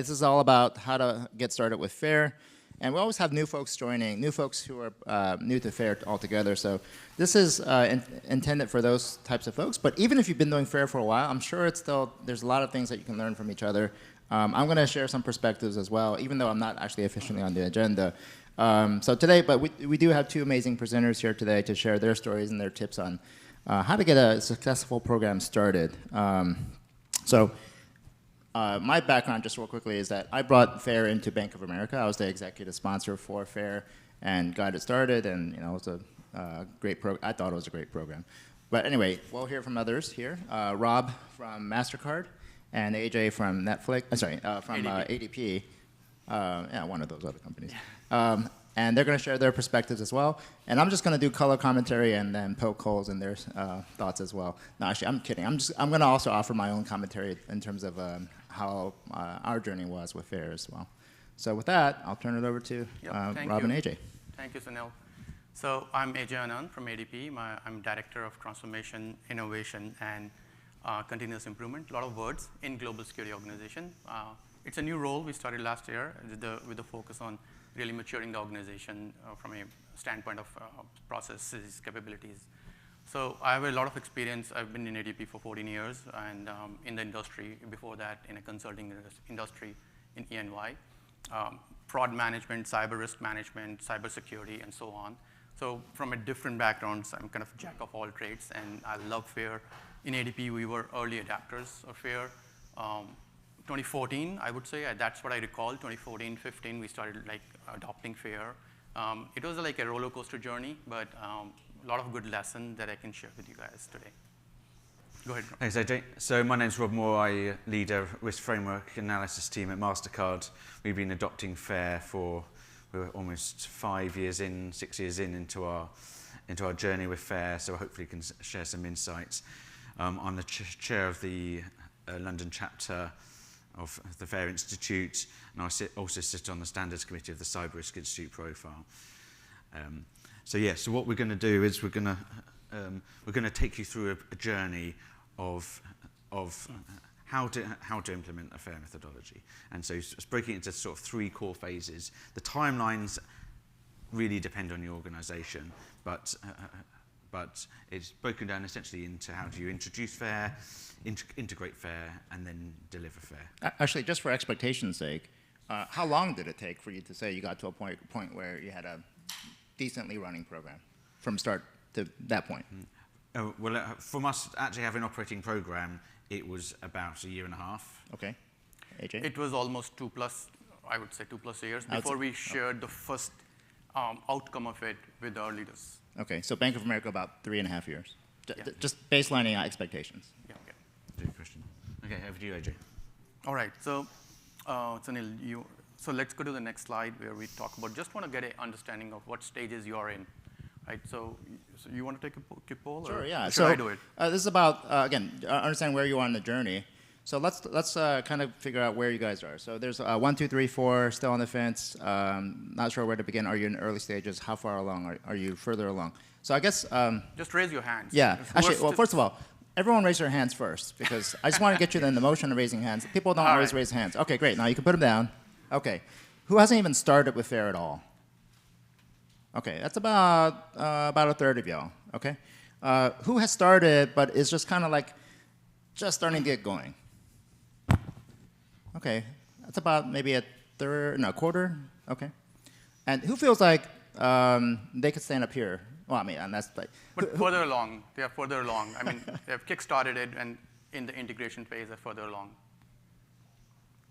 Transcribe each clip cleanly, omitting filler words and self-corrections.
This is all about how to get started with FAIR. And we always have new folks joining, new folks who are new to FAIR altogether. So this is intended for those types of folks. But even if you've been doing FAIR for a while, I'm sure there's a lot of things that you can learn from each other. I'm going to share some perspectives as well, even though I'm not actually officially on the agenda. So today, but we do have two amazing presenters here today to share their stories and their tips on how to get a successful program started. My background, just real quickly, is that I brought FAIR into Bank of America. I was the executive sponsor for FAIR and got it started, and it was a great program. I thought it was a great program. But anyway, we'll hear from others here. Rob from Mastercard and AJ from Netflix. From ADP. Yeah, one of those other companies. And they're going to share their perspectives as well. And I'm just going to do color commentary and then poke holes in their thoughts as well. No, actually, I'm kidding. I'm going to also offer my own commentary in terms of how our journey was with FAIR as well. So with that, I'll turn it over to Rob and AJ. Thank you, Sunil. So I'm AJ Anand from ADP. I'm Director of Transformation, Innovation, and Continuous Improvement. A lot of words in global security organization. It's a new role we started last year with the focus on really maturing the organization from a standpoint of processes, capabilities. So I have a lot of experience. I've been in ADP for 14 years, and in the industry, before that in a consulting industry in E&Y. Fraud management, cyber risk management, cyber security, and so on. So from a different background, I'm kind of jack of all trades, and I love FAIR. In ADP, we were early adapters of FAIR. 2014, I would say, that's what I recall. 2014, 15, we started adopting FAIR. It was like a roller coaster journey, but a lot of good lessons that I can share with you guys today. Go ahead, Rob. Thanks, AJ. So my name's Rob Moore. I lead a risk framework analysis team at Mastercard. We've been adopting FAIR we're almost 5 years in, 6 years into our journey with FAIR, so hopefully can share some insights. I'm the chair of the London chapter of the FAIR Institute, and I also sit on the standards committee of the Cyber Risk Institute profile. So what we're going to do is we're going to take you through a journey of how to implement a FAIR methodology. And so it's breaking it into sort of 3 core phases. The timelines really depend on your organization, but it's broken down essentially into how do you introduce FAIR, integrate FAIR, and then deliver FAIR. Actually, just for expectation's sake, how long did it take for you to say you got to a point where you had a decently running program from start to that point? From us actually having an operating program, it was about a year and a half. Okay. AJ? It was almost 2+, I would say 2+ years before we shared the first outcome of it with our leaders. Okay, so Bank of America about 3.5 years. Yeah. Just baselining expectations. Yeah, okay. Good question. Okay, over to you, AJ. All right, so Sunil, so let's go to the next slide where we talk about, just want to get an understanding of what stages you are in. Right, so you want to take a quick poll? Sure, or yeah. Should I do it? This is about, again, understanding where you are in the journey. So let's kind of figure out where you guys are. So there's 1, 2, 3, 4, still on the fence, not sure where to begin. Are you in early stages? How far along? Are you further along? So I guess... just raise your hands. Yeah, actually, well, first of all, everyone raise your hands first, because I just want to get you in the motion of raising hands. People don't always raise hands. Okay, great, now you can put them down. Okay, who hasn't even started with FAIR at all? Okay, that's about a third of y'all, okay? Who has started but is just kind of like just starting to get going? Okay, that's about maybe a quarter, okay? And who feels like they could stand up here? Well, I mean, and that's like... But further along, they are further along. I mean, they've kick-started it, and in the integration phase, they're further along.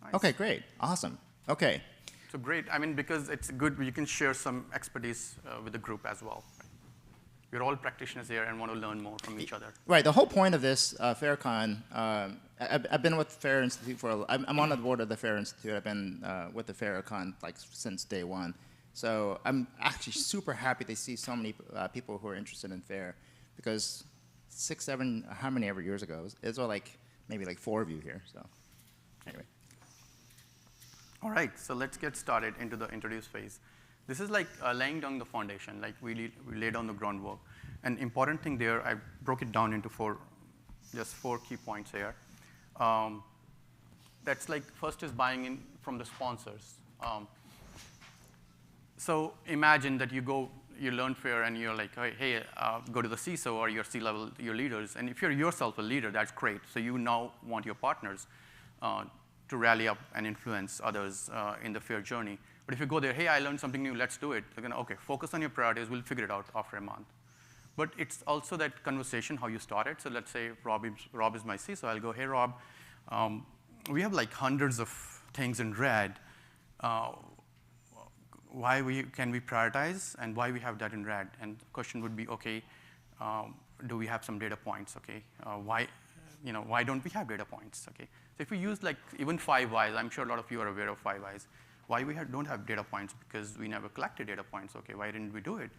Nice. Okay, great, awesome, okay. So great, I mean, because it's good, you can share some expertise with the group as well. Right? We're all practitioners here and want to learn more from each other. Right, the whole point of this FAIRCon, I've been with FAIR Institute I'm on the board of the FAIR Institute. I've been with the FAIRCon since day one. So I'm actually super happy to see so many people who are interested in FAIR, because 6, 7, how many ever years ago? It was maybe 4 of you here, so anyway. All right, so let's get started into the introduce phase. This is like laying down the foundation, like we lay down the groundwork. An important thing there, I broke it down into 4 key points here. That's like, first is buying in from the sponsors. So imagine that you learn fair and you're like, hey, go to the CISO or your C-level, your leaders. And if you're yourself a leader, that's great. So you now want your partners to rally up and influence others in the fair journey. But if you go there, hey, I learned something new, let's do it. They're going to, okay, focus on your priorities, we'll figure it out after a month. But it's also that conversation, how you start it. So let's say Rob is my CISO. I'll go, hey, Rob, we have like hundreds of things in red. Can we prioritize, and why we have that in red? And the question would be, okay, do we have some data points? Okay, why don't we have data points? Okay, so if we use like even 5 whys, I'm sure a lot of you are aware of 5 whys. Why we don't have data points? Because we never collected data points. Okay, why didn't we do it?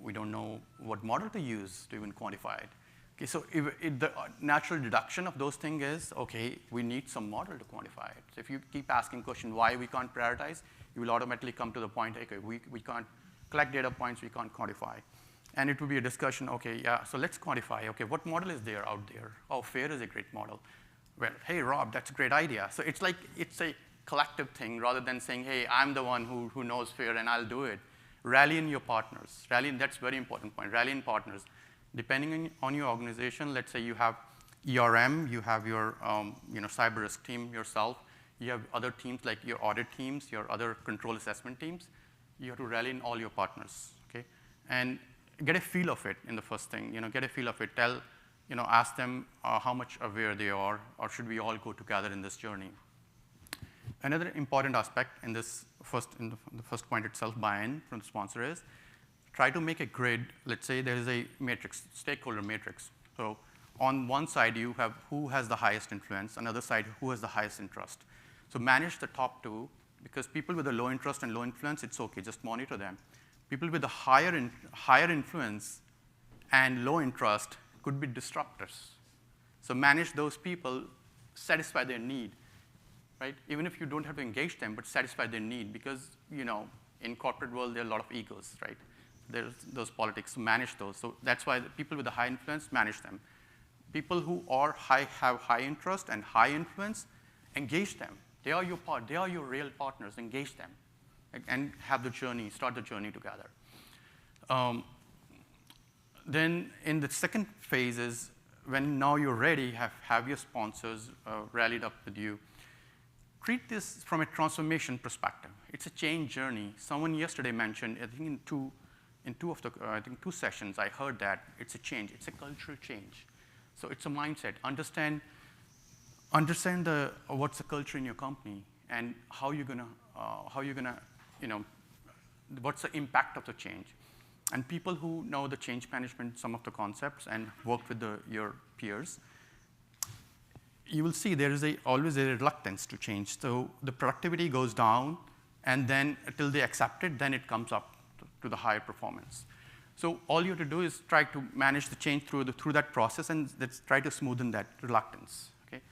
We don't know what model to use to even quantify it. Okay, so the natural deduction of those things is, okay, we need some model to quantify it. So if you keep asking questions why we can't prioritize, you will automatically come to the point, okay, we can't collect data points, we can't quantify. And it will be a discussion, okay, yeah, so let's quantify. Okay, what model is there out there? Oh, FAIR is a great model. Well, hey, Rob, that's a great idea. So it's like, it's a collective thing rather than saying, hey, I'm the one who knows FAIR and I'll do it. Rally in your partners. That's a very important point. Rally in partners. Depending on your organization, let's say you have ERM, you have your cyber risk team yourself, you have other teams like your audit teams, your other control assessment teams. You have to rally in all your partners, okay? And get a feel of it in the first thing. Get a feel of it. Ask them how much aware they are, or should we all go together in this journey? Another important aspect in the first point itself, buy-in from the sponsor, is try to make a grid. Let's say there is a matrix, stakeholder matrix. So on one side, you have who has the highest influence, another side, who has the highest interest. So manage the top two, because people with a low interest and low influence, it's okay, just monitor them. People with a higher influence and low interest could be disruptors. So manage those people, satisfy their need, right? Even if you don't have to engage them, but satisfy their need, because in corporate world, there are a lot of egos, right? There's those politics, so manage those. So that's why the people with the high influence, manage them. People who have high interest and high influence, engage them. They are your real partners, engage them. And start the journey together. Then in the second phase is when now you're ready, have your sponsors rallied up with you. Treat this from a transformation perspective. It's a change journey. Someone yesterday mentioned, I think in two sessions, I heard that it's a change. It's a cultural change. So it's a mindset. Understand what's the culture in your company and how you're gonna what's the impact of the change. And people who know the change management, some of the concepts, and work with your peers, you will see there is always a reluctance to change. So the productivity goes down, and then until they accept it, then it comes up to the higher performance. So all you have to do is try to manage the change through that process, and let's try to smoothen that reluctance. Okay?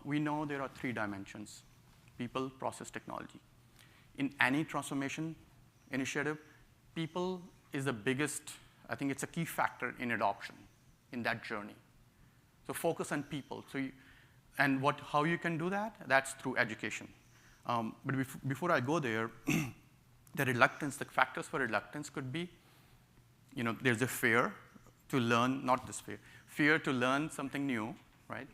We know there are 3 dimensions: people, process, technology. In any transformation initiative, people is the biggest, I think it's a key factor in adoption in that journey. So focus on people. How you can do that? That's through education. But before I go there, the factors for reluctance could be, there's a fear to learn, fear to learn something new, right?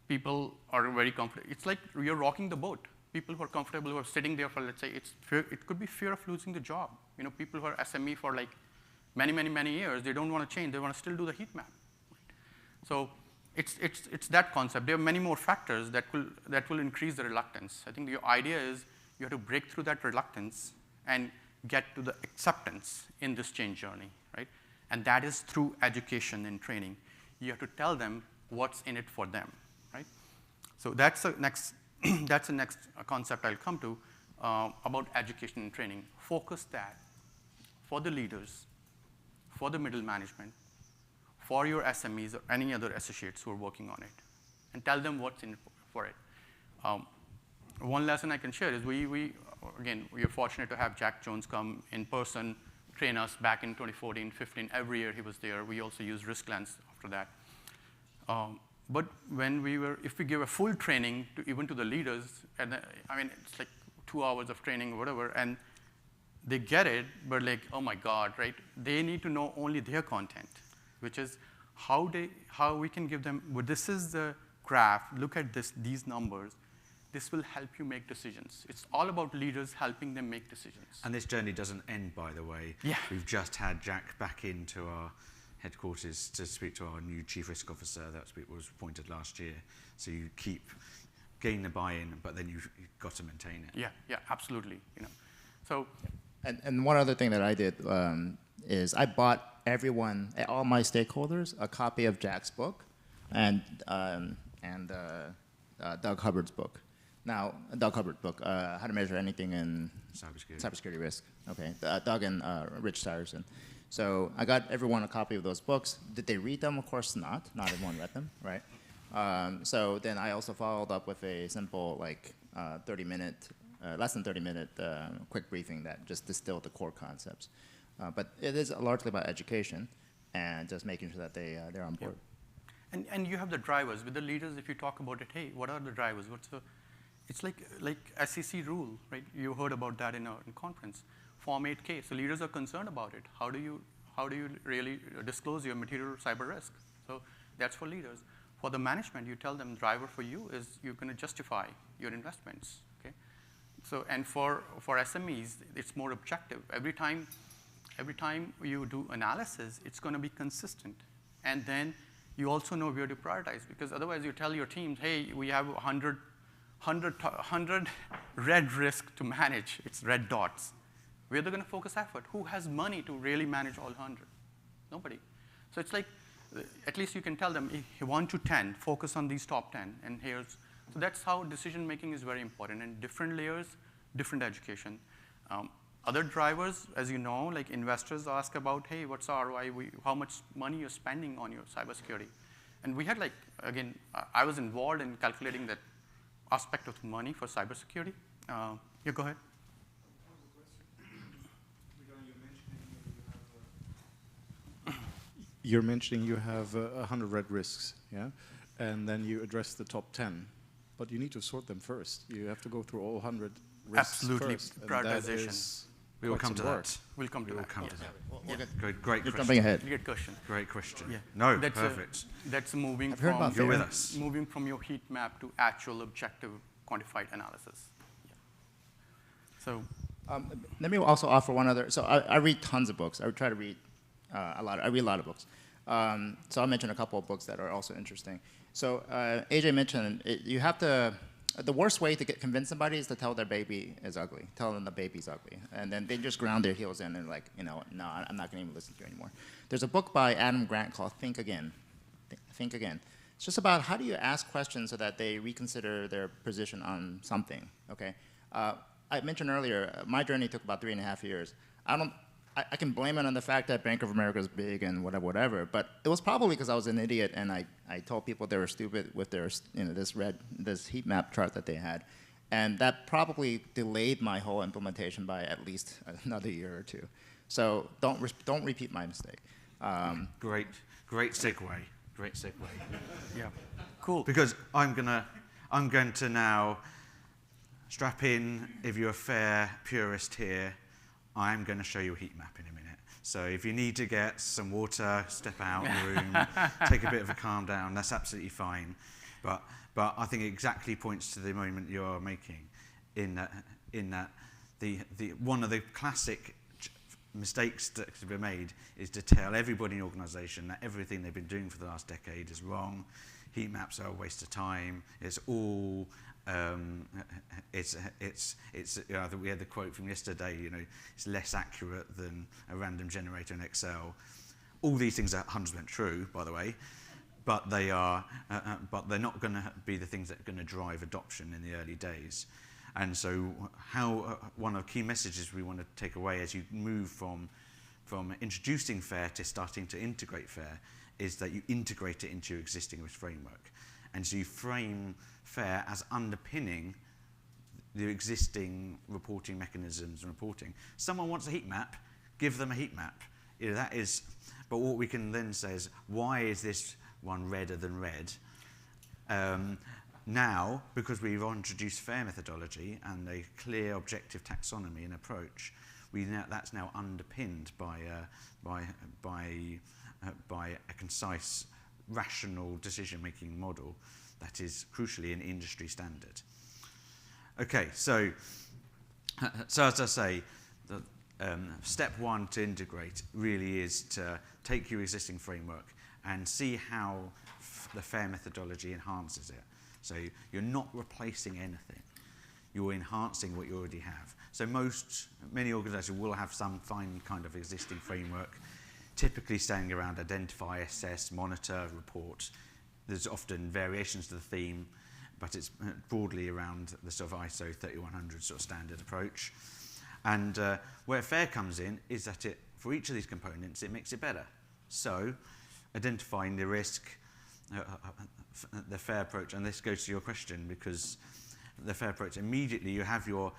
People are very comfortable. It's like you're rocking the boat. People who are comfortable, who are sitting there for, let's say, it could be fear of losing the job. People who are SME for like many, many, many years, they don't want to change. They want to still do the heat map. Right? So it's that concept. There are many more factors that will increase the reluctance. I think the idea is you have to break through that reluctance and get to the acceptance in this change journey, right? And that is through education and training. You have to tell them what's in it for them, right? So that's the next concept I'll come to about education and training. Focus that for the leaders, for the middle management, for your SMEs or any other associates who are working on it, and tell them what's in it for it. One lesson I can share is we are fortunate to have Jack Jones come in person, train us back in 2014, 15. Every year he was there. We also used Risk Lens after that. But if we give a full training even to the leaders, and I mean, it's like 2 hours of training or whatever, and they get it, but like, oh my God, right? They need to know only their content, which is how we can give them, well, this is the graph, look at these numbers. This will help you make decisions. It's all about leaders helping them make decisions. And this journey doesn't end, by the way. Yeah. We've just had Jack back into our headquarters to speak to our new chief risk officer that was appointed last year. So you keep getting the buy-in, but then you've got to maintain it. Yeah, absolutely. So. And one other thing that I did is I bought all my stakeholders, a copy of Jack's book and Doug Hubbard's book. Now, Doug Hubbard's book, How to Measure Anything in Cybersecurity Risk. Okay, Doug and Rich Tyerson. So I got everyone a copy of those books. Did they read them? Of course not. Not everyone read them, right? So then I also followed up with a simple, like, 30-minute, less than 30-minute quick briefing that just distilled the core concepts. But it is largely about education and just making sure that they're on board. Yeah. And you have the drivers. With the leaders, if you talk about it, hey, what are the drivers? It's like SEC rule, right? You heard about that in conference. Form 8K. So leaders are concerned about it. How do you really disclose your material cyber risk? So that's for leaders. For the management, you tell them driver for you is you're going to justify your investments. Okay. So and for SMEs, it's more objective. Every time you do analysis, it's going to be consistent, and then you also know where to prioritize, because otherwise you tell your teams, hey, we have 100 red risk to manage. It's red dots. Where they're going to focus effort? Who has money to really manage all 100? Nobody. So it's like, at least you can tell them, 1 to 10, focus on these top 10. And so that's how decision making is very important. And different layers, different education. Other drivers, as you know, like investors ask about, hey, what's the ROI? How much money you're spending on your cybersecurity? And we had again, I was involved in calculating that aspect of money for cybersecurity. Yeah, go ahead. You're mentioning you have 100 red risks, yeah? And then you address the top 10. But you need to sort them first. You have to go through all 100 risks Absolutely. first. Prioritization. We will come to that. We'll come to that. We'll Great You're question. jumping ahead. Good question. Great question. Yeah. No, That's perfect. That's moving I've heard about You're FAIR. with us. moving from your heat map to actual objective quantified analysis. Yeah. So Let me also offer one other. So I read tons of books. I try to read a lot. I read a lot of books. So I'll mention a couple of books that are also interesting. So AJ mentioned you have to. The worst way to convince somebody is to tell their baby is ugly. Tell them the baby's ugly, and then they just ground their heels in and like, no, I'm not going to even listen to you anymore. There's a book by Adam Grant called Think Again. Think Again. It's just about how do you ask questions so that they reconsider their position on something. Okay. I mentioned earlier, my journey took about 3.5 years. I can blame it on the fact that Bank of America is big and whatever, but it was probably because I was an idiot and I told people they were stupid with their, this heat map chart that they had. And that probably delayed my whole implementation by at least another year or two. So don't repeat my mistake. Great segue. Great segue. yeah, cool. Because I'm going to now strap in. If you're a fair purist here, I'm going to show you a heat map in a minute. So if you need to get some water, step out of the room, take a bit of a calm down, that's absolutely fine. But I think it exactly points to the moment you're making in that one of the classic mistakes that can be made is to tell everybody in the organization that everything they've been doing for the last decade is wrong. Heat maps are a waste of time. It's all we had the quote from yesterday, it's less accurate than a random generator in Excel. All these things are 100% true, by the way, but they're not going to be the things that are going to drive adoption in the early days. And so one of the key messages we want to take away as you move from introducing FAIR to starting to integrate FAIR is that you integrate it into your existing risk framework. And so you frame FAIR as underpinning the existing reporting mechanisms and reporting. Someone wants a heat map, give them a heat map. But what we can then say is, why is this one redder than red? Now, because we've introduced FAIR methodology and a clear objective taxonomy and approach, that's now underpinned by a concise, rational decision-making model that is crucially an industry standard. Okay, so as I say, step one to integrate really is to take your existing framework and see how the FAIR methodology enhances it. So you're not replacing anything. You're enhancing what you already have. So many organizations will have some fine kind of existing framework, typically staying around identify, assess, monitor, report. There's often variations to the theme, but it's broadly around the sort of ISO 3100 sort of standard approach. And where FAIR comes in is that for each of these components, it makes it better. So identifying the risk, the FAIR approach, and this goes to your question, because the FAIR approach, immediately you have your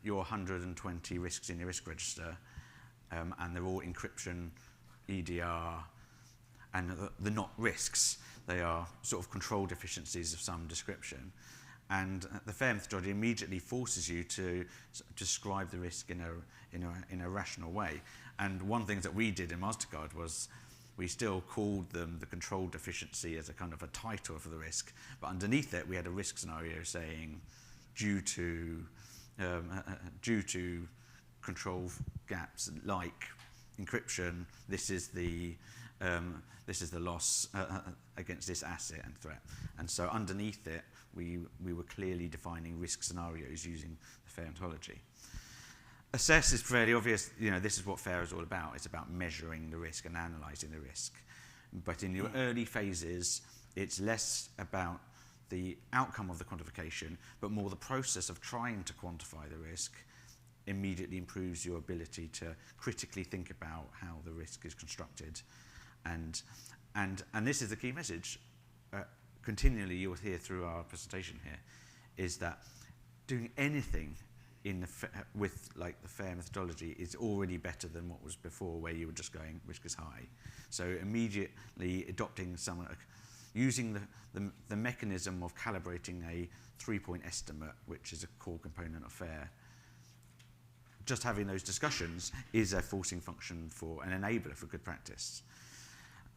120 risks in your risk register, and they're all encryption, EDR, and they're not risks. They are sort of control deficiencies of some description. And the FAIR methodology immediately forces you to describe the risk in a rational way. And one of the things that we did in Mastercard was we still called them the control deficiency as a kind of a title for the risk, but underneath it we had a risk scenario saying due to control gaps like encryption, this is the loss against this asset and threat. And so underneath it, we were clearly defining risk scenarios using the FAIR methodology. Assess is fairly obvious. This is what FAIR is all about. It's about measuring the risk and analysing the risk. But in your early phases, it's less about the outcome of the quantification, but more the process of trying to quantify the risk immediately improves your ability to critically think about how the risk is constructed. And this is the key message. Continually, you'll hear through our presentation here, is that doing anything with like the FAIR methodology is already better than what was before, where you were just going risk is high. So immediately adopting using the mechanism of calibrating a 3-point estimate, which is a core component of FAIR. Just having those discussions is a forcing function for an enabler for good practice.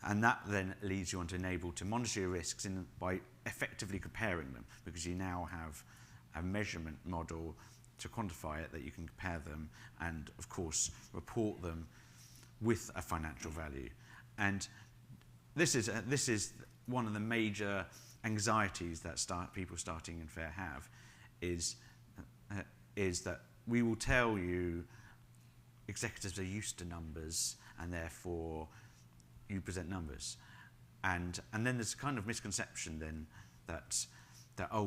And that then leads you on to enable to monitor your risks by effectively comparing them, because you now have a measurement model to quantify it that you can compare them and, of course, report them with a financial value. And this is one of the major anxieties that people starting in FAIR have, is that we will tell you executives are used to numbers and therefore you present numbers. And then there's a kind of misconception then that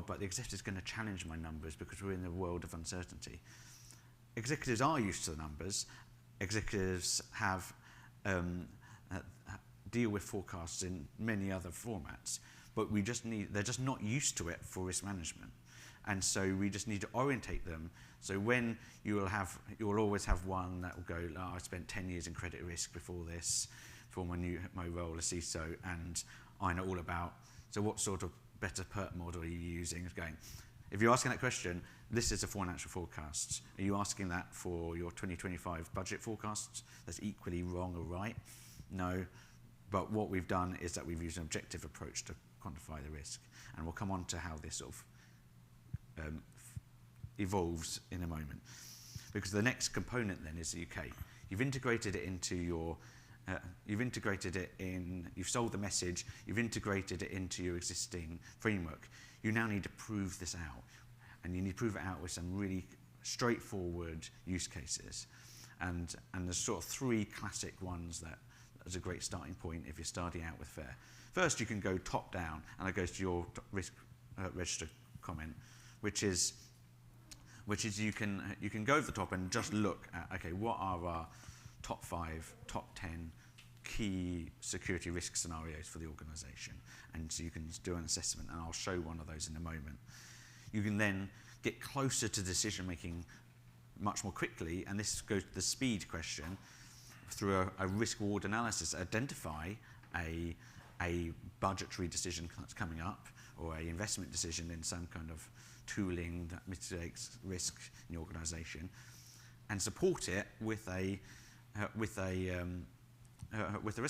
but the executive is going to challenge my numbers because we're in a world of uncertainty. Executives are used to the numbers. Executives have deal with forecasts in many other formats, but they're just not used to it for risk management. And so we just need to orientate them. So when you will always have one that will go, I spent 10 years in credit risk before this, for my role as CISO, and I know all about, so what sort of better PERT model are you using? If you're asking that question, this is a financial forecast. Are you asking that for your 2025 budget forecasts? That's equally wrong or right? No. But what we've done is that we've used an objective approach to quantify the risk. And we'll come on to how this sort of evolves in a moment. Because the next component then is the UK. You've integrated it into your you've sold the message, you've integrated it into your existing framework. You now need to prove this out. And you need to prove it out with some really straightforward use cases. And there's sort of 3 classic ones that is a great starting point if you're starting out with FAIR. First, you can go top down, and that goes to your risk register comment, which is you can go to the top and just look at, okay, what are our top 5, top 10 key security risk scenarios for the organization. And so you can do an assessment, and I'll show one of those in a moment. You can then get closer to decision making much more quickly, and this goes to the speed question. Through a risk reward analysis, identify a budgetary decision that's coming up, or a investment decision in some kind of tooling that mitigates risk in your organization, and support it with a risk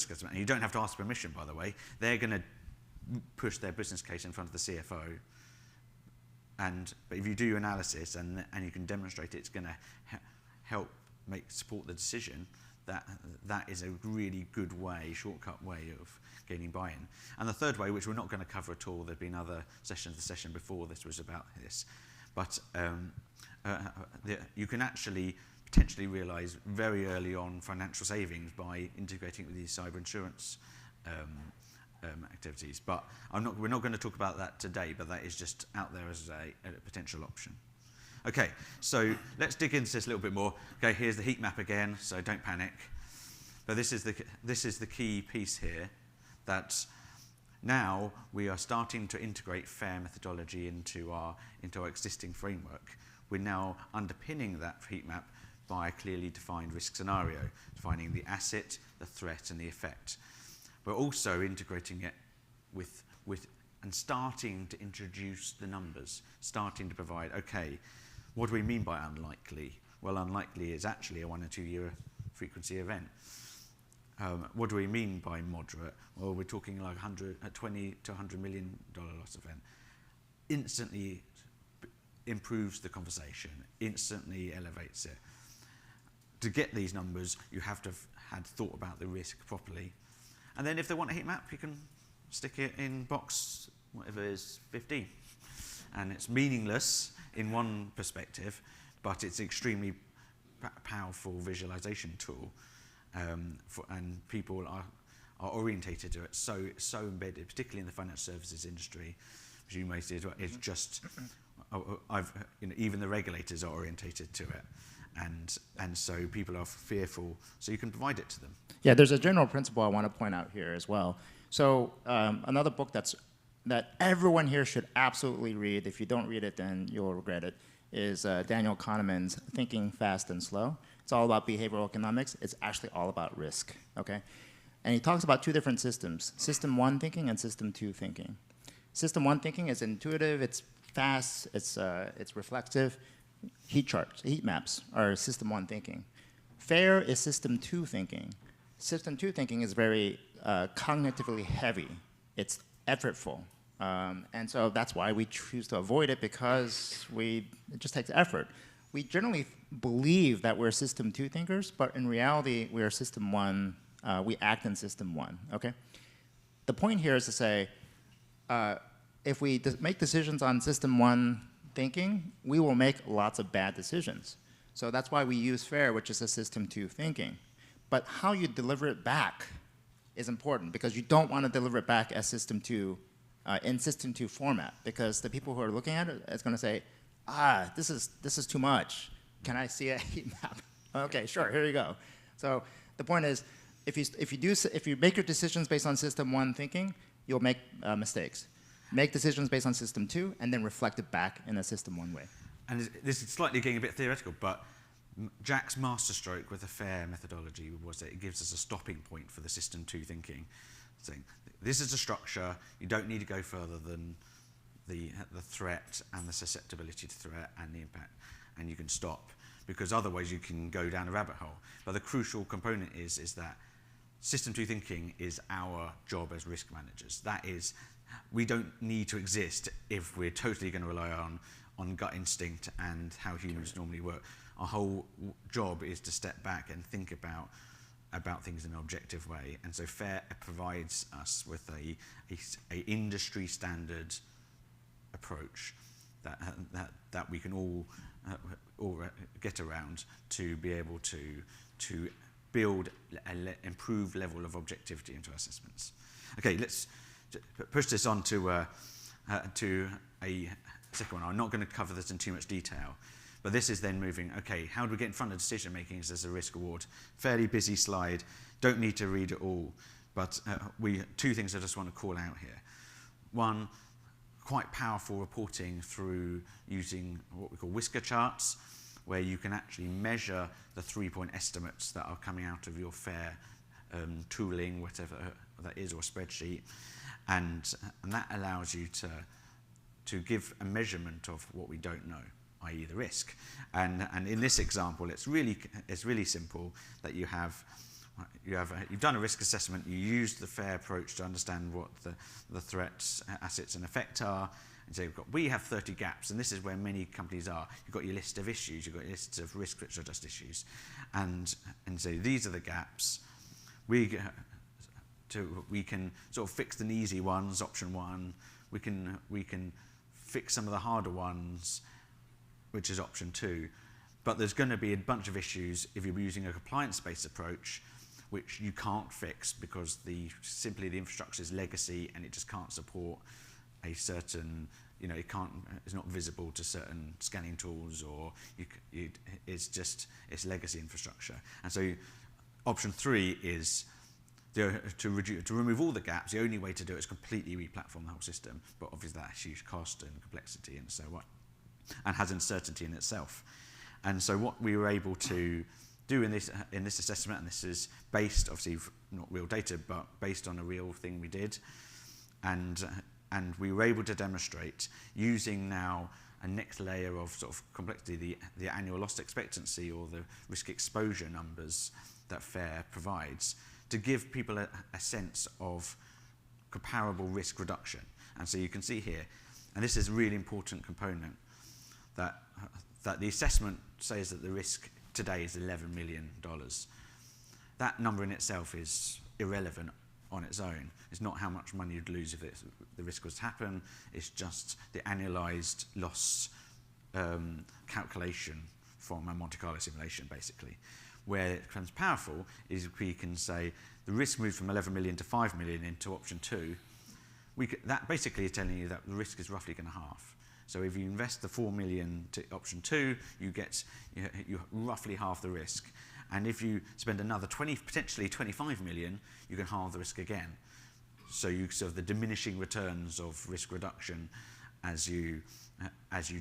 assessment. And you don't have to ask permission, by the way. They're going to push their business case in front of the CFO. But if you do your analysis and you can demonstrate it's going to help support the decision, that is a really good way, shortcut way of gaining buy-in. And the third way, which we're not going to cover at all, there've been other sessions, the session before this was about this, but you can actually potentially realize very early on financial savings by integrating with these cyber insurance activities. But we're not going to talk about that today, but that is just out there as a potential option. Okay, so let's dig into this a little bit more. Okay, here's the heat map again, so don't panic. But this is the key piece here, that now we are starting to integrate FAIR methodology into our existing framework. We're now underpinning that heat map by a clearly defined risk scenario, defining the asset, the threat, and the effect. We're also integrating it with and starting to introduce the numbers, starting to provide, okay, what do we mean by unlikely? Well, unlikely is actually a 1 or 2 year frequency event. What do we mean by moderate? Well, we're talking like $20 to $100 million loss event. Instantly improves the conversation, instantly elevates it. To get these numbers, you have to have had thought about the risk properly. And then if they want a heat map, you can stick it in box, whatever is 15. And it's meaningless in one perspective, but it's an extremely powerful visualization tool. And people are orientated to it, so embedded, particularly in the financial services industry, as you may see as well. It's just, even the regulators are orientated to it. And so people are fearful, so you can provide it to them. Yeah, there's a general principle I want to point out here as well. So another book that everyone here should absolutely read, if you don't read it, then you'll regret it, is Daniel Kahneman's Thinking Fast and Slow. It's all about behavioral economics. It's actually all about risk, okay? And he talks about two different systems, System 1 thinking and System 2 thinking. System 1 thinking is intuitive, it's fast, it's reflexive. Heat charts, heat maps are System 1 thinking. FAIR is System 2 thinking. System 2 thinking is very cognitively heavy. It's effortful. And so that's why we choose to avoid it, because it just takes effort. We generally believe that we're System 2 thinkers, but in reality, we are System 1. We act in System 1, okay? The point here is to say, if we make decisions on System 1 thinking, we will make lots of bad decisions. So that's why we use FAIR, which is a System 2 thinking. But how you deliver it back is important, because you don't want to deliver it back as System 2 in System 2 format, because the people who are looking at it is going to say, this is too much. Can I see a heat map? Okay, sure, here you go. So the point is, if you make your decisions based on System 1 thinking, you'll make mistakes. Make decisions based on System 2, and then reflect it back in a System 1 way. And this is slightly getting a bit theoretical, but Jack's masterstroke with the FAIR methodology was that it gives us a stopping point for the System 2 thinking, saying this is a structure, you don't need to go further than the threat and the susceptibility to threat and the impact, and you can stop, because otherwise you can go down a rabbit hole. But the crucial component is that System 2 thinking is our job as risk managers. That is, we don't need to exist if we're totally going to rely on gut instinct and how humans normally work. Our whole job is to step back and think about things in an objective way. And so FAIR provides us with a industry standard approach that we can all get around to be able to build an improved level of objectivity into our assessments. Okay, let's push this on to a second one. I'm not going to cover this in too much detail, but this is then moving, okay, how do we get in front of decision making as a risk award? Fairly busy slide, don't need to read it all, but two things I just want to call out here. One, quite powerful reporting through using what we call whisker charts, where you can actually measure the 3-point estimates that are coming out of your FAIR tooling, whatever that is, or spreadsheet. And that allows you to give a measurement of what we don't know, i.e. the risk. And in this example, it's really simple that you've done a risk assessment, you used the FAIR approach to understand what the threats, assets and effect are, and say we have 30 gaps, and this is where many companies are. You've got your list of issues, you've got your lists of risks which are just issues, and so these are the gaps. We can sort of fix the easy ones, option 1. We can fix some of the harder ones, which is option 2. But there's going to be a bunch of issues if you're using a compliance-based approach, which you can't fix because simply the infrastructure is legacy and it just can't support a certain, it's not visible to certain scanning tools, or it's legacy infrastructure. And so option 3 is to remove all the gaps. The only way to do it is completely re-platform the whole system, but obviously that has huge cost and complexity and so on, and has uncertainty in itself. And so what we were able to do in this assessment, and this is based, obviously not real data, but based on a real thing we did, and we were able to demonstrate, using now a next layer of sort of complexity, the annual loss expectancy or the risk exposure numbers that FAIR provides, to give people a sense of comparable risk reduction. And so you can see here, and this is a really important component, that the assessment says that the risk today is $11 million. That number in itself is irrelevant on its own. It's not how much money you'd lose if the risk was to happen. It's just the annualized loss calculation from a Monte Carlo simulation, basically. Where it becomes powerful is we can say the risk moved from 11 million to 5 million into option 2. That basically is telling you that the risk is roughly going to halve. So if you invest the 4 million to option 2, you roughly half the risk. And if you spend another potentially 25 million, you can halve the risk again. So you sort of the diminishing returns of risk reduction as you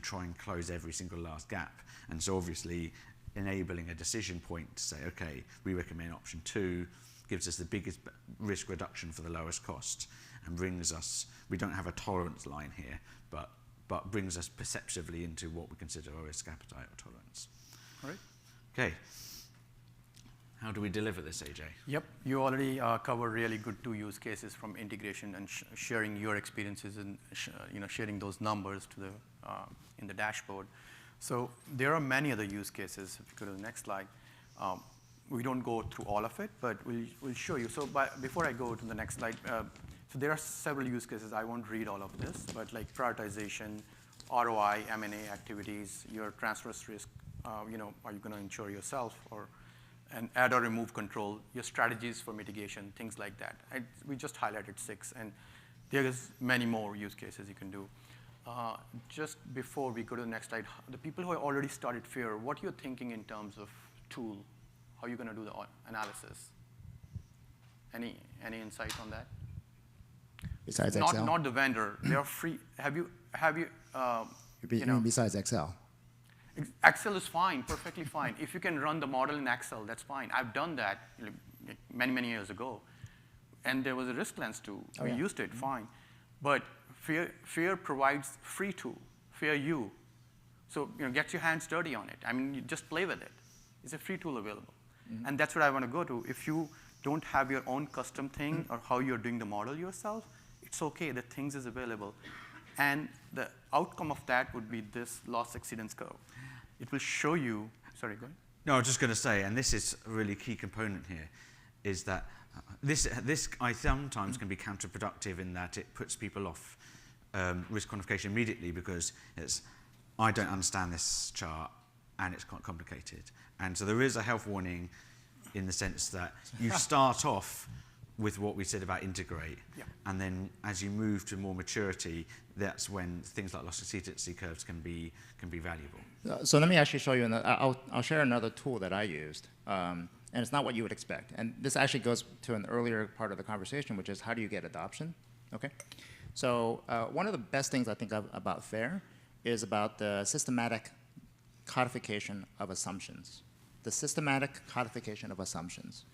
try and close every single last gap. And so obviously enabling a decision point to say, okay, we recommend option 2, gives us the biggest risk reduction for the lowest cost, and brings us, we don't have a tolerance line here, but brings us perceptively into what we consider our risk appetite or tolerance. All right. Okay. How do we deliver this, AJ? Yep, you already covered really good 2 use cases, from integration and sharing your experiences and sharing those numbers to in the dashboard. So there are many other use cases. If you go to the next slide, we don't go through all of it, but we'll show you. So before I go to the next slide, so there are several use cases. I won't read all of this, but like prioritization, ROI, M&A activities, your transfer risk, are you going to insure yourself, and add or remove control, your strategies for mitigation, things like that. We just highlighted 6, and there is many more use cases you can do. Just before we go to the next slide, the people who have already started FAIR, what you're thinking in terms of tool, how you're going to do the analysis? Any insight on that? Besides Excel? Not the vendor. They are free. Have you besides Excel? Excel is fine, perfectly fine. If you can run the model in Excel, that's fine. I've done that many, many years ago. And there was a risk lens tool. We used it, fine. But FAIR provides free tool, FAIR U. So get your hands dirty on it. I mean, you just play with it. It's a free tool available. Mm-hmm. And that's what I want to go to. If you don't have your own custom thing or how you're doing the model yourself, it's okay. The things is available. And the outcome of that would be this loss exceedance curve. It will show you, sorry, go ahead. No, I was just going to say, and this is a really key component here, is that this I sometimes can be counterproductive in that it puts people off risk quantification immediately because I don't understand this chart and it's quite complicated. And so there is a health warning in the sense that you start off with what we said about integrate, and then as you move to more maturity, that's when things like loss expectancy curves can be valuable. So let me actually show you. I'll share another tool that I used, and it's not what you would expect. And this actually goes to an earlier part of the conversation, which is how do you get adoption? Okay. So one of the best things I think about FAIR is about the systematic codification of assumptions. The systematic codification of assumptions.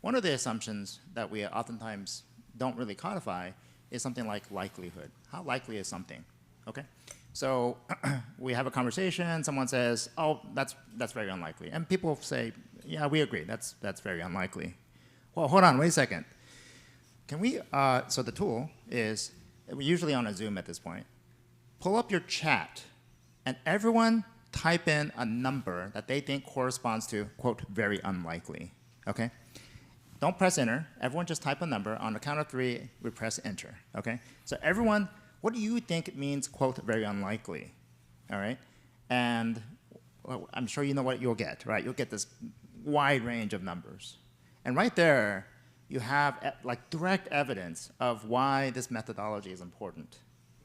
One of the assumptions that we oftentimes don't really codify is something like likelihood. How likely is something? Okay? So we have a conversation, someone says, oh, that's very unlikely. And people say, yeah, we agree, that's very unlikely. Well, hold on, wait a second. Can we, so the tool is, we're usually on a Zoom at this point, pull up your chat, and everyone type in a number that they think corresponds to, quote, very unlikely, okay? Don't press enter, everyone just type a number. On the count of 3, we press enter, okay? So everyone, what do you think it means, quote, very unlikely, all right? And well, I'm sure you know what you'll get, right? You'll get this wide range of numbers. And right there, you have like direct evidence of why this methodology is important.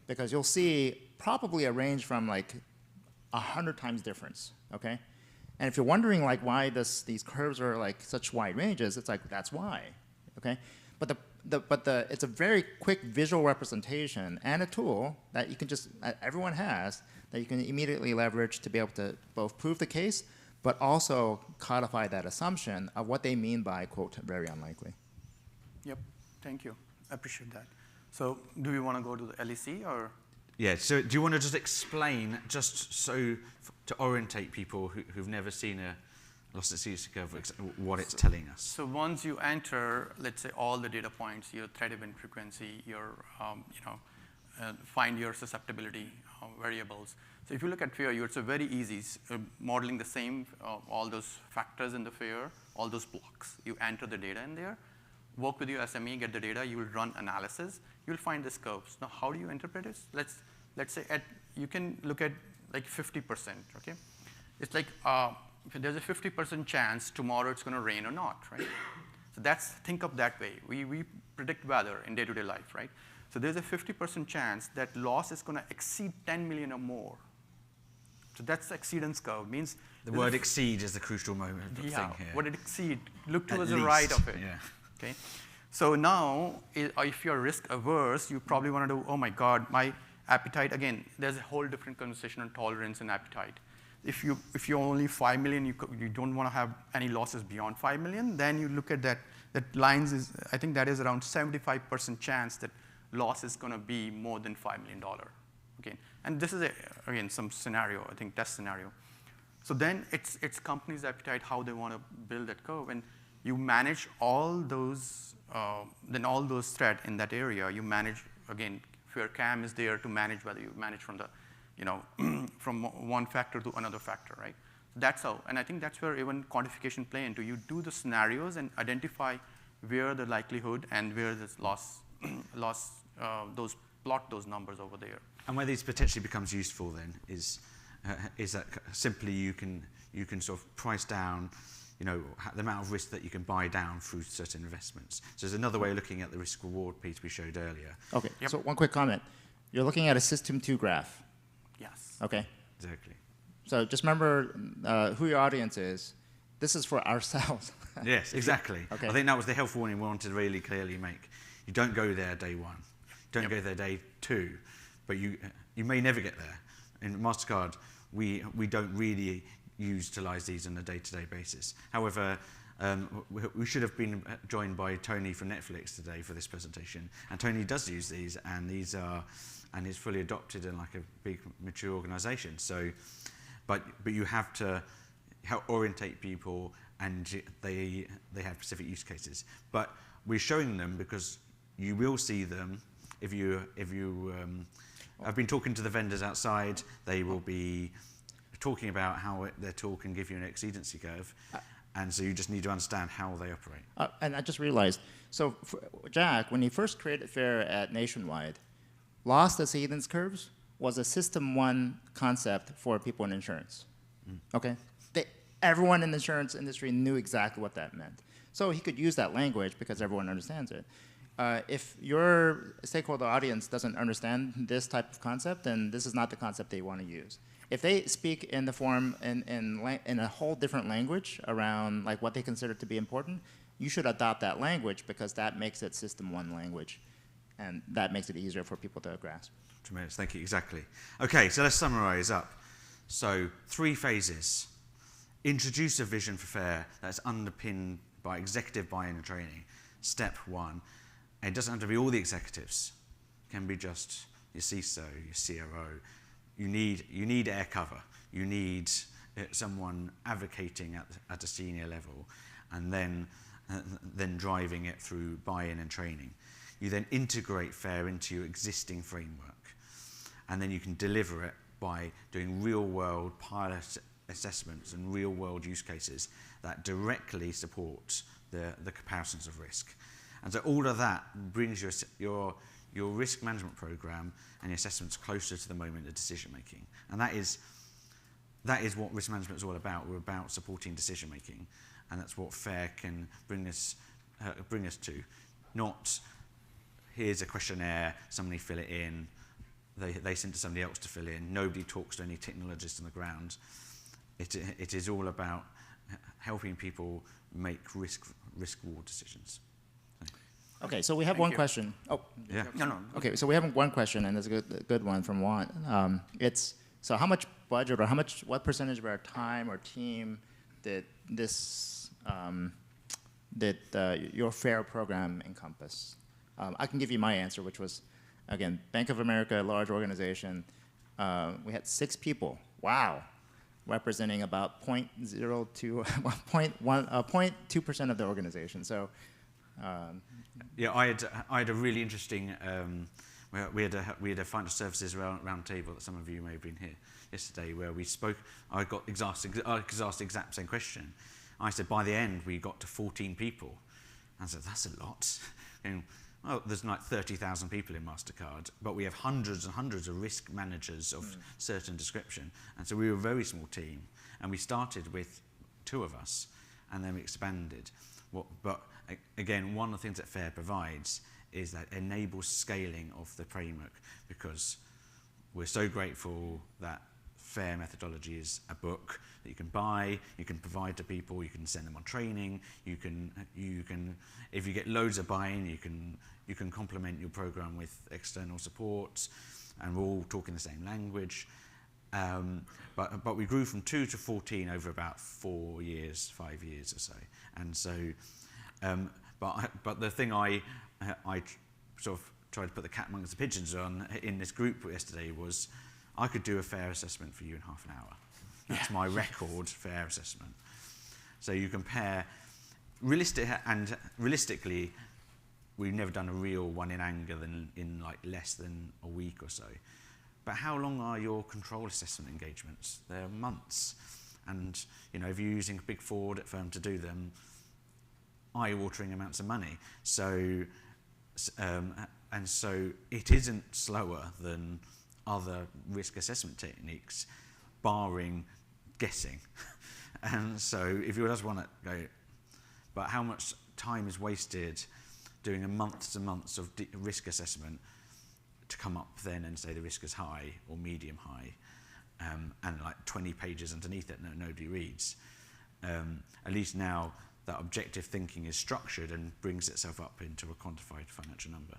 Because you'll see probably a range from like 100 times difference, okay? And if you're wondering like why these curves are like such wide ranges, it's like, that's why, okay? But it's a very quick visual representation and a tool that you can just, everyone has, that you can immediately leverage to be able to both prove the case, but also codify that assumption of what they mean by, quote, very unlikely. Yep, thank you. I appreciate that. So do we want to go to the LEC or? Yeah, so do you want to just explain, just so to orientate people who've never seen a loss efficiency curve, what it's telling us? So once you enter, let's say, all the data points, your threat event frequency, your, find your susceptibility variables. So if you look at fair, it's a very easy modeling the same, all those factors in the fair, all those blocks. You enter the data in there, work with your SME, get the data, you will run analysis, you'll find these curves. Now, how do you interpret this? Let's say you can look at like 50%, okay? It's like there's a 50% chance tomorrow it's going to rain or not, right? So think of that way. We predict weather in day-to-day life, right? So there's a 50% chance that loss is going to exceed 10 million or more. So that's the exceedance curve. Means the word exceed is the crucial moment thing here. What it exceed? Look towards the right of it. Yeah. Okay. So now, if you're risk averse, you probably want to do, oh my God, my appetite, again, there's a whole different conversation on tolerance and appetite. If you're only 5 million, you don't want to have any losses beyond 5 million, then you look at that lines is, I think that is around 75% chance that loss is going to be more than $5 million. Okay. And this is, again, some scenario, I think test scenario. So then it's companies' appetite, how they want to build that curve. And you manage all those, then all those threats in that area, you manage, again, Fair Cam is there to manage whether you manage from the, from one factor to another factor, right? That's how, and I think that's where even quantification play into. You do the scenarios and identify where the likelihood and where this plot those numbers over there. And where these potentially becomes useful then is that simply you can sort of price down, the amount of risk that you can buy down through certain investments. So there's another way of looking at the risk-reward piece we showed earlier. Okay, Yep. So one quick comment. You're looking at a System 2 graph, Yes. okay? Exactly. So just remember who your audience is. This is for ourselves. Yes, exactly. Okay. I think that was the health warning we wanted to really clearly make. You don't go there day 1. Don't go there day 2, but you may never get there. In Mastercard, we don't really utilize these on a day-to-day basis. However, we should have been joined by Tony from Netflix today for this presentation, and Tony does use these, and these are, and is fully adopted in like a big mature organization. So, but you have to help orientate people, and they have specific use cases. But we're showing them because you will see them if you I've been talking to the vendors outside. They will be talking about how their tool can give you an exceedancy curve, and so you just need to understand how they operate. And I just realized, so Jack, when he first created FAIR at Nationwide, loss exceedance curves was a System 1 concept for people in insurance, okay? Everyone in the insurance industry knew exactly what that meant. So he could use that language because everyone understands it. If your stakeholder audience doesn't understand this type of concept, then this is not the concept they want to use. If they speak in the form in a whole different language around like what they consider to be important, you should adopt that language because that makes it System 1 language, and that makes it easier for people to grasp. Tremendous, thank you, exactly. Okay, so let's summarize up. So 3 phases. Introduce a vision for FAIR that's underpinned by executive buy-in and training. Step 1. It doesn't have to be all the executives. It can be just your CISO, your CRO. You need air cover. You need someone advocating at a senior level, and then driving it through buy-in and training. You then integrate FAIR into your existing framework, and then you can deliver it by doing real-world pilot assessments and real-world use cases that directly support the comparisons of risk. And so all of that brings your risk management program and your assessments closer to the moment of decision making. And that is what risk management is all about. We're about supporting decision making, and that's what FAIR can bring us to. Not here's a questionnaire, somebody fill it in, they send to somebody else to fill in. Nobody talks to any technologist on the ground. It is all about helping people make risk-reward decisions. Okay, so we have one question. Oh, yeah. No. Okay, so we have one question, and it's a good one from Juan. It's so how much budget or what percentage of our time or team did your FAIR program encompass? I can give you my answer, which was, again, Bank of America, a large organization. We had 6 people. Wow. Representing about 0.2% of the organization. So. Yeah, I had a really interesting. We had a financial services round table that some of you may have been here yesterday, where we spoke. I got asked the exact same question. I said by the end we got to 14 people. I said that's a lot. Well, there's like 30,000 people in Mastercard, but we have hundreds and hundreds of risk managers of certain description, and so we were a very small team. And we started with 2 of us, and then we expanded. But again, one of the things that FAIR provides is that enables scaling of the framework, because we're so grateful that FAIR methodology is a book that you can buy, you can provide to people, you can send them on training, you can if you get loads of buy-in, you can complement your program with external support, and we're all talking the same language. But we grew from 2 to 14 over about 4 years, 5 years or so. And so, but the thing I sort of tried to put the cat amongst the pigeons on in this group yesterday was I could do a FAIR assessment for you in half an hour. That's my record FAIR assessment. So you compare realistically, we've never done a real one in anger in like less than a week or so. But how long are your control assessment engagements? They're months. And if you're using a big 4 audit firm to do them, eye-watering amounts of money. So, and so it isn't slower than other risk assessment techniques, barring guessing. And so if you just want to go, but how much time is wasted doing a months and months of risk assessment to come up then and say the risk is high or medium high, and like 20 pages underneath it nobody reads. At least now that objective thinking is structured and brings itself up into a quantified financial number.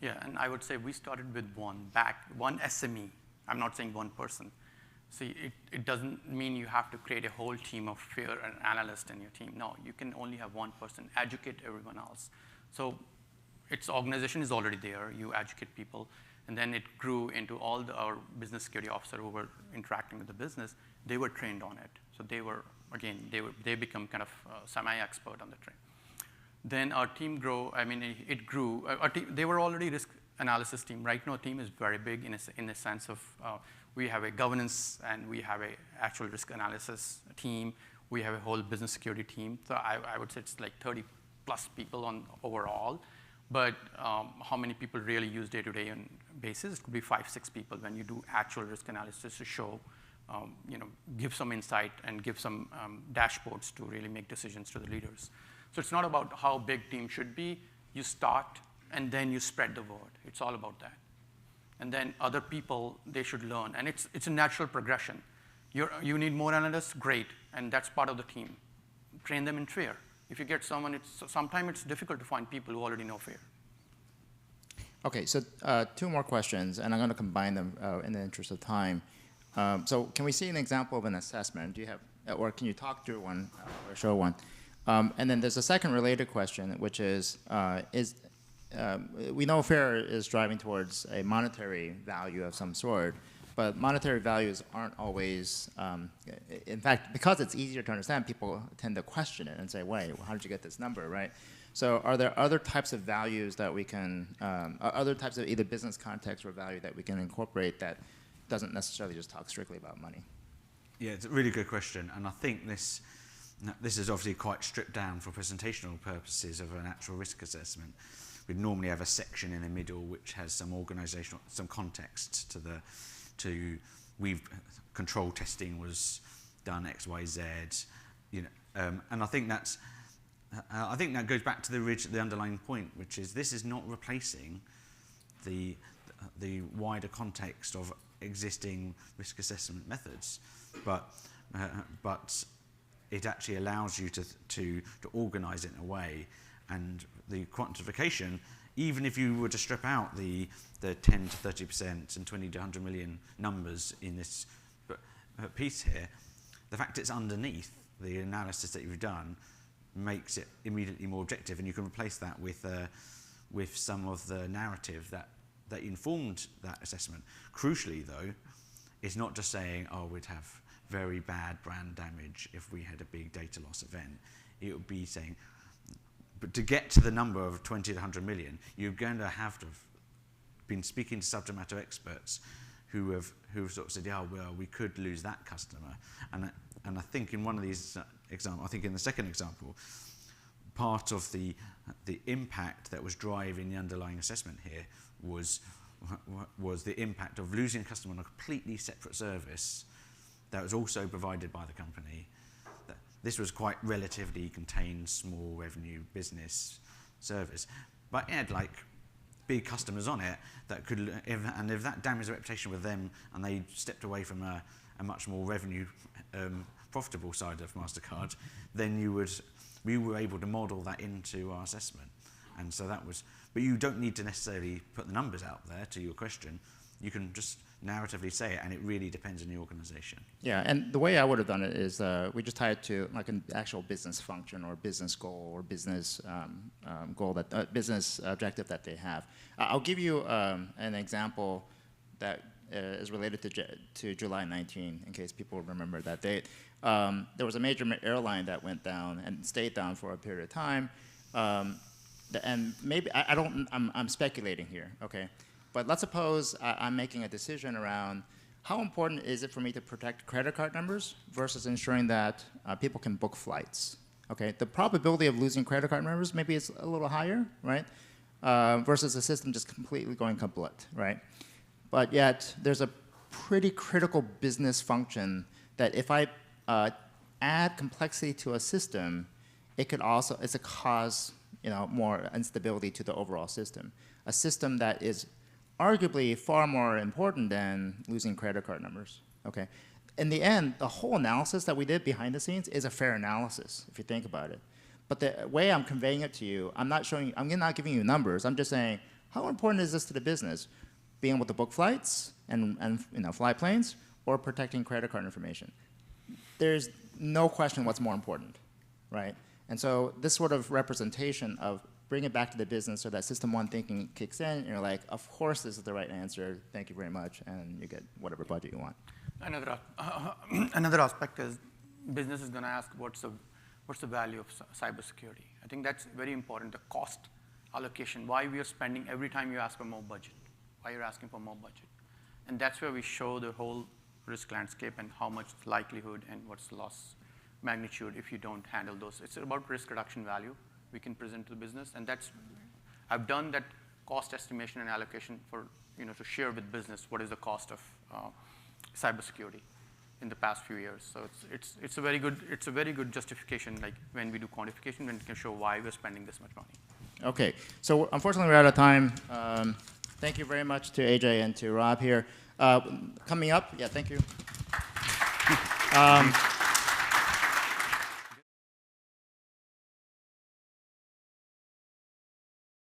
Yeah, and I would say we started with one SME. I'm not saying one person. See, it doesn't mean you have to create a whole team of FAIR and analysts in your team. No, you can only have one person, educate everyone else. So its organization is already there, you educate people, and then it grew into all our business security officers who were interacting with the business, they were trained on it. So they become kind of semi-expert on the train. Then our team grew, it grew. They were already risk analysis team. Right now, team is very big in the sense of we have a governance and we have a actual risk analysis team. We have a whole business security team. So I would say it's like 30 plus people on overall. But how many people really use day-to-day basis? It could be 5, 6 people when you do actual risk analysis to show, give some insight and give some dashboards to really make decisions to the leaders. So it's not about how big team should be. You start and then you spread the word. It's all about that. And then other people, they should learn. And it's a natural progression. You need more analysts, great. And that's part of the team. Train them in FAIR. If you get someone, sometimes it's difficult to find people who already know FAIR. Okay, so 2 more questions, and I'm going to combine them in the interest of time. So can we see an example of an assessment? Do you have, or can you talk through one or show one? And then there's a second related question, which is we know FAIR is driving towards a monetary value of some sort, but monetary values aren't always, in fact, because it's easier to understand, people tend to question it and say, wait, how did you get this number, right? So are there other types of values that we can, other types of either business context or value that we can incorporate that doesn't necessarily just talk strictly about money? Yeah, it's a really good question, and I think this is obviously quite stripped down for presentational purposes of an actual risk assessment. We'd normally have a section in the middle which has some organizational, some context control testing was done X, Y, Z, and I think that goes back to the underlying point, which is this is not replacing the wider context of existing risk assessment methods, but it actually allows you to organize it in a way, and the quantification, even if you were to strip out the 10 to 30% and 20 to 100 million numbers in this piece here, the fact it's underneath the analysis that you've done makes it immediately more objective, and you can replace that with some of the narrative that informed that assessment. Crucially, though, it's not just saying, oh, we'd have very bad brand damage if we had a big data loss event. It would be saying, but to get to the number of 20 to 100 million, you're going to have been speaking to subject matter experts who have sort of said, yeah, well, we could lose that customer. And I think in one of these examples, I think in the second example, part of the impact that was driving the underlying assessment here was the impact of losing a customer on a completely separate service that was also provided by the company. This was quite relatively contained, small revenue business service, but it had like big customers on it that could, if that damaged the reputation with them and they stepped away from a much more revenue profitable side of Mastercard, then we were able to model that into our assessment. And so that was, but you don't need to necessarily put the numbers out there to your question. You can just narratively say it, and it really depends on the organization. Yeah, and the way I would have done it is we just tie it to like an actual business function or business goal or business goal business objective that they have. I'll give you an example that is related to July 19, in case people remember that date. There was a major airline that went down and stayed down for a period of time. And maybe, I'm speculating here, okay? But let's suppose I'm making a decision around how important is it for me to protect credit card numbers versus ensuring that people can book flights, okay? The probability of losing credit card numbers maybe is a little higher, right? Versus the system just completely going kaput, right? But yet, there's a pretty critical business function that if I add complexity to a system, it's a cause, more instability to the overall system. A system that is arguably far more important than losing credit card numbers, okay? In the end, the whole analysis that we did behind the scenes is a fair analysis, if you think about it. But the way I'm conveying it to you, I'm not giving you numbers. I'm just saying, how important is this to the business? Being able to book flights and fly planes, or protecting credit card information? There's no question what's more important, right? And so this sort of representation of bring it back to the business so that system one thinking kicks in, and you're like, of course this is the right answer, thank you very much, and you get whatever budget you want. Another aspect is business is going to ask what's the value of cybersecurity. I think that's very important, the cost allocation, why we are spending every time you ask for more budget, why you're asking for more budget. And that's where we show the whole risk landscape and how much likelihood and what's the loss magnitude if you don't handle those. It's about risk reduction value we can present to the business, and I've done that cost estimation and allocation for, to share with business what is the cost of cybersecurity in the past few years. So it's a very good justification, like when we do quantification, when we can show why we're spending this much money. Okay, so unfortunately we're out of time. Thank you very much to AJ and to Rob here. Coming up, yeah, thank you.